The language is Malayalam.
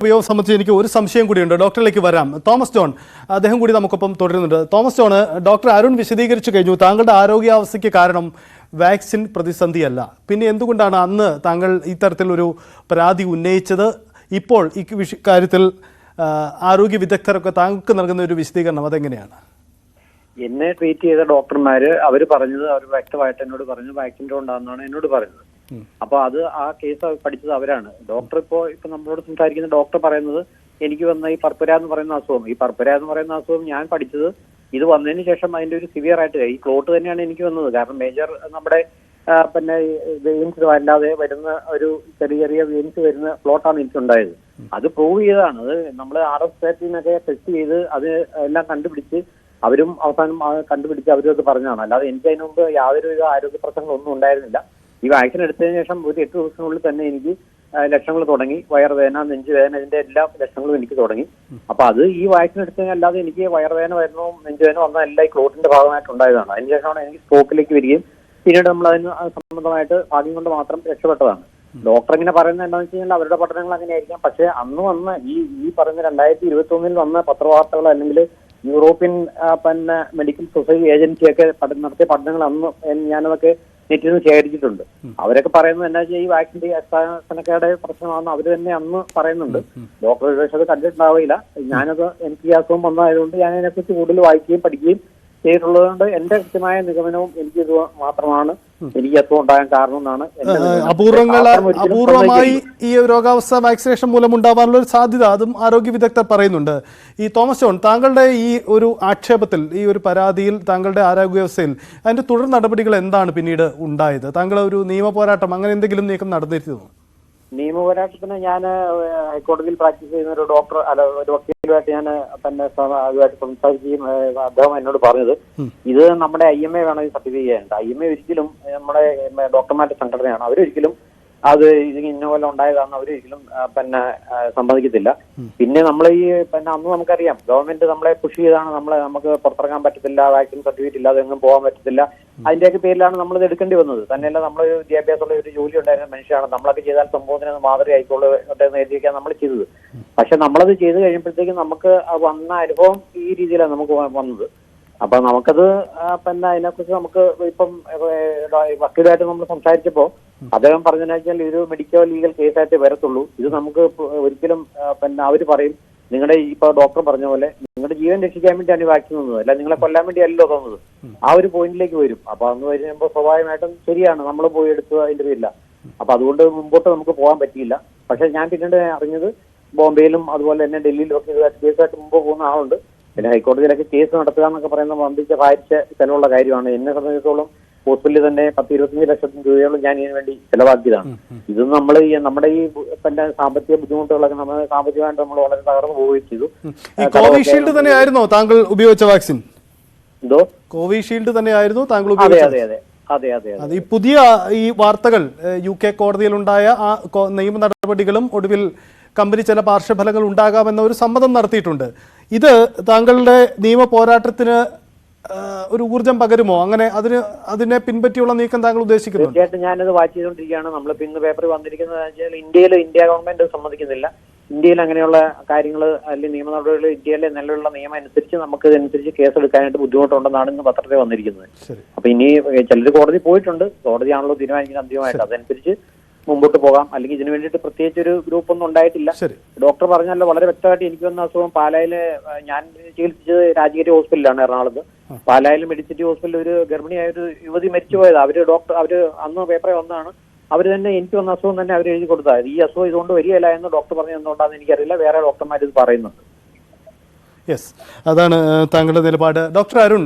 ഉപയോഗം സംബന്ധിച്ച് എനിക്ക് ഒരു സംശയം കൂടിയുണ്ട്. ഡോക്ടറിലേക്ക് വരാം. തോമസ് ജോൺ അദ്ദേഹം കൂടി നമുക്കൊപ്പം തുടരുന്നുണ്ട്. തോമസ് ജോൺ, ഡോക്ടർ അരുൺ വിശദീകരിച്ചു കഴിഞ്ഞു താങ്കളുടെ ആരോഗ്യാവസ്ഥയ്ക്ക് കാരണം വാക്സിൻ പ്രതിസന്ധിയല്ല. പിന്നെ എന്തുകൊണ്ടാണ് അന്ന് താങ്കൾ ഇത്തരത്തിലൊരു പരാതി ഉന്നയിച്ചത്? ഇപ്പോൾ ഈ കാര്യത്തിൽ ആരോഗ്യ വിദഗ്ധരൊക്കെ താങ്കൾക്ക് നൽകുന്ന ഒരു വിശദീകരണം അതെങ്ങനെയാണ്? എന്നെ ട്രീറ്റ് ചെയ്ത ഡോക്ടർമാര് അവർ പറഞ്ഞത്, അവർ വ്യക്തമായിട്ട് എന്നോട് പറഞ്ഞു വാക്സിൻ്റെ കൊണ്ടാണെന്നാണ് എന്നോട് പറഞ്ഞത്. അപ്പൊ അത് ആ കേസ് പഠിച്ചത് അവരാണ്. ഡോക്ടർ ഇപ്പൊ നമ്മളോട് സംസാരിക്കുന്ന ഡോക്ടർ പറയുന്നത് എനിക്ക് വന്ന ഈ പർപ്പര എന്ന് പറയുന്ന അസുഖം, ഞാൻ പഠിച്ചത് ഇത് വന്നതിന് ശേഷം അതിന്റെ ഒരു സിവിയർ ആയിട്ട് ഈ ക്ലോട്ട് തന്നെയാണ് എനിക്ക് വന്നത്. കാരണം മേജർ നമ്മുടെ പിന്നെ വെയിൻസ് അല്ലാതെ വരുന്ന ഒരു ചെറിയ ചെറിയ വെയിൻസ് വരുന്ന ക്ലോട്ടാണ് എനിക്കുണ്ടായത്. അത് പ്രൂവ് ചെയ്തതാണ്. അത് നമ്മൾ RS-13 ടെസ്റ്റ് ചെയ്ത് അത് എല്ലാം കണ്ടുപിടിച്ച് അവരും അവസാനം കണ്ടുപിടിച്ച് അവരും അത് പറഞ്ഞതാണ്. അല്ലാതെ എനിക്ക് അതിനു മുമ്പ് യാതൊരുവിധ ആരോഗ്യ പ്രശ്നങ്ങളൊന്നും ഉണ്ടായിരുന്നില്ല. ഈ വാക്സിൻ എടുത്തതിന് ശേഷം ഒരു 8 ദിവസത്തിനുള്ളിൽ തന്നെ എനിക്ക് ലക്ഷണങ്ങൾ തുടങ്ങി. വയറുവേദന, നെഞ്ചുവേദന, ഇതിന്റെ എല്ലാ ലക്ഷണങ്ങളും എനിക്ക് തുടങ്ങി. അപ്പൊ അത് ഈ വാക്സിൻ എടുത്തതിന് അല്ലാതെ എനിക്ക് വയറുവേദന വരുന്നോ നെഞ്ചുവേദന വന്ന എല്ലാം ഈ ക്ലോട്ടിന്റെ ഭാഗമായിട്ടുണ്ടായതാണ്. അതിനുശേഷമാണ് എനിക്ക് സ്ട്രോക്കിലേക്ക് വരികയും പിന്നീട് നമ്മൾ അതിന് സംബന്ധമായിട്ട് ഭാഗ്യം കൊണ്ട് മാത്രം രക്ഷപ്പെട്ടതാണ്. ഡോക്ടർ ഇങ്ങനെ പറയുന്നത് എന്താണെന്ന് വെച്ച് കഴിഞ്ഞാൽ അവരുടെ പഠനങ്ങൾ അങ്ങനെയായിരിക്കാം. പക്ഷെ അന്ന് വന്ന ഈ പറഞ്ഞ 2021 വന്ന പത്രവാർത്തകൾ അല്ലെങ്കിൽ യൂറോപ്യൻ പിന്നെ മെഡിക്കൽ സൊസൈറ്റി ഏജൻസിയൊക്കെ നടത്തിയ പഠനങ്ങൾ അന്ന് ഞാനതൊക്കെ നെറ്റിൽ നിന്ന് ശേഖരിച്ചിട്ടുണ്ട്. അവരൊക്കെ പറയുന്നത് എന്താ വെച്ചാൽ ഈ വാക്സിന്റെ അസ്ഥാനക്കയുടെ പ്രശ്നമാണെന്ന് അവർ തന്നെ അന്ന് പറയുന്നുണ്ട്. ഡോക്ടർ പക്ഷെ അത് കണ്ടിട്ടുണ്ടാവില്ല. എനിക്ക് ഈ അസുഖം വന്നതായതുകൊണ്ട് ഞാൻ അതിനെക്കുറിച്ച് കൂടുതൽ വായിക്കുകയും പഠിക്കുകയും ചെയ്തിട്ടുള്ളതുകൊണ്ട് എന്റെ കൃത്യമായ നിഗമനവും എനിക്കിത് മാത്രമാണ് എനിക്ക് അസുഖം ഉണ്ടാകാൻ കാരണം എന്നാണ്. അപൂർവമായി ഈ രോഗാവസ്ഥ വാക്സിനേഷൻ മൂലം ഉണ്ടാവാനുള്ള ഒരു സാധ്യത അതും ആരോഗ്യ വിദഗ്ധർ പറയുന്നുണ്ട്. ഈ തോമസ് ജോൺ, താങ്കളുടെ ഈ ഒരു ആക്ഷേപത്തിൽ, ഈ ഒരു പരാതിയിൽ, താങ്കളുടെ ആരോഗ്യാവസ്ഥയിൽ അതിന്റെ തുടർ നടപടികൾ എന്താണ് പിന്നീട് ഉണ്ടായത്? താങ്കൾ ഒരു നിയമ പോരാട്ടം അങ്ങനെ എന്തെങ്കിലും നീക്കം നടന്നിരുന്നു? നിയമ പോരാട്ടത്തിന് ഞാൻ ഹൈക്കോടതിയിൽ പ്രാക്ടീസ് ചെയ്യുന്ന ഒരു ഒരു വക്കീലുമായിട്ട് ഞാൻ തന്നെ അതുമായിട്ട് സംസാരിക്കുകയും അദ്ദേഹം എന്നോട് പറഞ്ഞത് ഇത് നമ്മുടെ IMA വേണം ഇത് സർട്ടിഫൈ ചെയ്യാനുണ്ട്. IMA ഒരിക്കലും നമ്മുടെ ഡോക്ടർമാരുടെ സംഘടനയാണ്. അവരൊരിക്കലും അത് ഇത് ഇന്ന പോലെ ഉണ്ടായതാണെന്ന് അവരൊരിക്കലും പിന്നെ സമ്മതിക്കത്തില്ല. പിന്നെ നമ്മൾ അന്ന് നമുക്കറിയാം ഗവൺമെന്റ് നമ്മളെ പുഷ് ചെയ്താണ് നമുക്ക് പുറത്തിറങ്ങാൻ പറ്റത്തില്ല, വാക്സിൻ സർട്ടിഫിക്കറ്റ് ഇല്ലാതെ എങ്ങും പോകാൻ പറ്റത്തില്ല. അതിന്റെയൊക്കെ പേരിലാണ് നമ്മളിത് എടുക്കേണ്ടി വന്നത്. തന്നെയല്ല നമ്മളൊരു വിദ്യാഭ്യാസമുള്ള ഒരു ജോലി ഉണ്ടായിരുന്ന മനുഷ്യരാണ്. നമ്മളൊക്കെ ചെയ്താൽ സംഭവത്തിന് മാതൃക ആയിക്കോട്ടെ എന്ന് എഴുതിയൊക്കെയാണ് നമ്മൾ ചെയ്തത്. പക്ഷെ നമ്മളത് ചെയ്ത് കഴിയുമ്പോഴത്തേക്കും നമുക്ക് വന്ന അനുഭവം ഈ രീതിയിലാണ് നമുക്ക് വന്നത്. അപ്പൊ നമുക്കത് പിന്നെ അതിനെക്കുറിച്ച് നമുക്ക് ഇപ്പം വക്കീലായിട്ട് നമ്മൾ സംസാരിച്ചപ്പോ അദ്ദേഹം പറഞ്ഞതെന്ന് വെച്ചാൽ ഒരു മെഡിക്കൽ ലീഗൽ കേസായിട്ട് വരത്തുള്ളൂ. ഇത് നമുക്ക് ഒരിക്കലും പിന്നെ അവർ പറയും നിങ്ങളുടെ ഇപ്പൊ ഡോക്ടർ പറഞ്ഞ പോലെ നിങ്ങളുടെ ജീവൻ രക്ഷിക്കാൻ വേണ്ടിയാണ് ഈ വാക്സിൻ തന്നത്, അല്ല നിങ്ങളെ കൊല്ലാൻ വേണ്ടി അല്ലല്ലോ തന്നത്. ആ ഒരു പോയിന്റിലേക്ക് വരും. അപ്പൊ അന്ന് വരുമ്പോൾ സ്വാഭാവികമായിട്ടും ശരിയാണ്, നമ്മൾ പോയി എടുത്തു അതിന്റെ പേരില്ല. അപ്പൊ അതുകൊണ്ട് മുമ്പോട്ട് നമുക്ക് പോകാൻ പറ്റിയില്ല. പക്ഷെ ഞാൻ പിന്നീട് അറിഞ്ഞത് ബോംബെയിലും അതുപോലെ തന്നെ ഡൽഹിയിലും ഒക്കെ ഇതുമായിട്ട് കേസായിട്ട് മുമ്പ് പോകുന്ന ആളുണ്ട്. പിന്നെ ഹൈക്കോടതിയിലൊക്കെ കേസ് നടത്തുക എന്നൊക്കെ പറയുന്നത് വമ്പിച്ച ഭാരിച്ച ചെലവുള്ള കാര്യമാണ്. എന്നെ സംബന്ധിച്ചിടത്തോളം ഹോസ്പിറ്റലിൽ തന്നെ 10-25 ലക്ഷം രൂപയോളം ഞാൻ ഇതിനു വേണ്ടി ചെലവാക്കിയതാണ്. ഇത് നമ്മൾ നമ്മുടെ ഈ പിന്നെ സാമ്പത്തിക ബുദ്ധിമുട്ടുകളൊക്കെ നമ്മൾ സാമ്പത്തികമായിട്ട് നമ്മൾ വളരെ തകർന്നു പോവുകയും ചെയ്തു. കോവിഷീൽഡ് തന്നെയായിരുന്നോ താങ്കൾ ഉപയോഗിച്ച വാക്സിൻ? എന്തോ കോവിഷീൽഡ് തന്നെയായിരുന്നു താങ്കൾ ഉപയോഗിച്ചത്? അതെ. ഈ പുതിയ ഈ വാർത്തകൾ UK കോടതിയിലുണ്ടായ ആ നിയമ നടപടികളും ഒടുവിൽ കമ്പനി ചില പാർശ്വഫലങ്ങൾ ഉണ്ടാകാമെന്ന ഒരു സമ്മതം നടത്തിയിട്ടുണ്ട്. ഇത് താങ്കളുടെ നിയമ പോരാട്ടത്തിന് ഒരു ഊർജം പകരുമോ? അങ്ങനെ അതിനെ പിൻപറ്റിയുള്ള നീക്കം താങ്കൾ ഉദ്ദേശിക്കുന്നു? തീർച്ചയായിട്ടും ഞാനത് വാച്ച് ചെയ്തുകൊണ്ടിരിക്കുകയാണ്. നമ്മളിപ്പോൾ ഇന്ന് പേപ്പറിൽ വന്നിരിക്കുന്നത് വെച്ചാൽ ഇന്ത്യ ഗവൺമെന്റ് സമ്മതിക്കുന്നില്ല. ഇന്ത്യയിൽ അങ്ങനെയുള്ള കാര്യങ്ങൾ അല്ലെങ്കിൽ നിയമ നടപടികൾ ഇന്ത്യയിലെ നിലവിലുള്ള നിയമം അനുസരിച്ച് നമുക്ക് ഇതനുസരിച്ച് കേസെടുക്കാനായിട്ട് ബുദ്ധിമുട്ടുണ്ടെന്നാണ് ഇന്ന് പത്രത്തിൽ വന്നിരിക്കുന്നത്. അപ്പൊ ഇനി ചിലർ കോടതി പോയിട്ടുണ്ട്. കോടതിയാണല്ലോ തീരുമാനിക്കുന്നത് അന്തിമമായിട്ട്. അതനുസരിച്ച് മുമ്പോട്ട് പോകാം. അല്ലെങ്കിൽ ഇതിനു വേണ്ടിയിട്ട് പ്രത്യേകിച്ച് ഒരു ഗ്രൂപ്പ് ഒന്നും ഉണ്ടായിട്ടില്ല. ഡോക്ടർ പറഞ്ഞല്ലോ വളരെ വ്യക്തമായിട്ട് എനിക്ക് വന്ന അസുഖം പാലായില് ഞാൻ ചികിത്സിച്ചത് രാജഗിരി ഹോസ്പിറ്റലിലാണ് എറണാകുളത്ത്. പാലായിൽ മെഡിസിറ്റി ഹോസ്പിറ്റലിൽ ഒരു ഗർഭിണിയായ ഒരു യുവതി മരിച്ചുപോയത് അവര് അന്ന് പേപ്പറിൽ വന്നതാണ്. അവർ തന്നെ എനിക്ക് വന്ന അസുഖം തന്നെ അവർ എഴുതി കൊടുത്തത്. ഈ അസുഖം ഇതുകൊണ്ട് വരികയില്ല എന്ന് ഡോക്ടർ പറഞ്ഞത് എന്തുകൊണ്ടാണെന്ന് എനിക്കറിയില്ല. വേറെ ഡോക്ടർമാർ ഇത് പറയുന്നുണ്ട്. യെസ്, അതാണ് താങ്കളുടെ നിലപാട്. ഡോക്ടർ അരുൺ.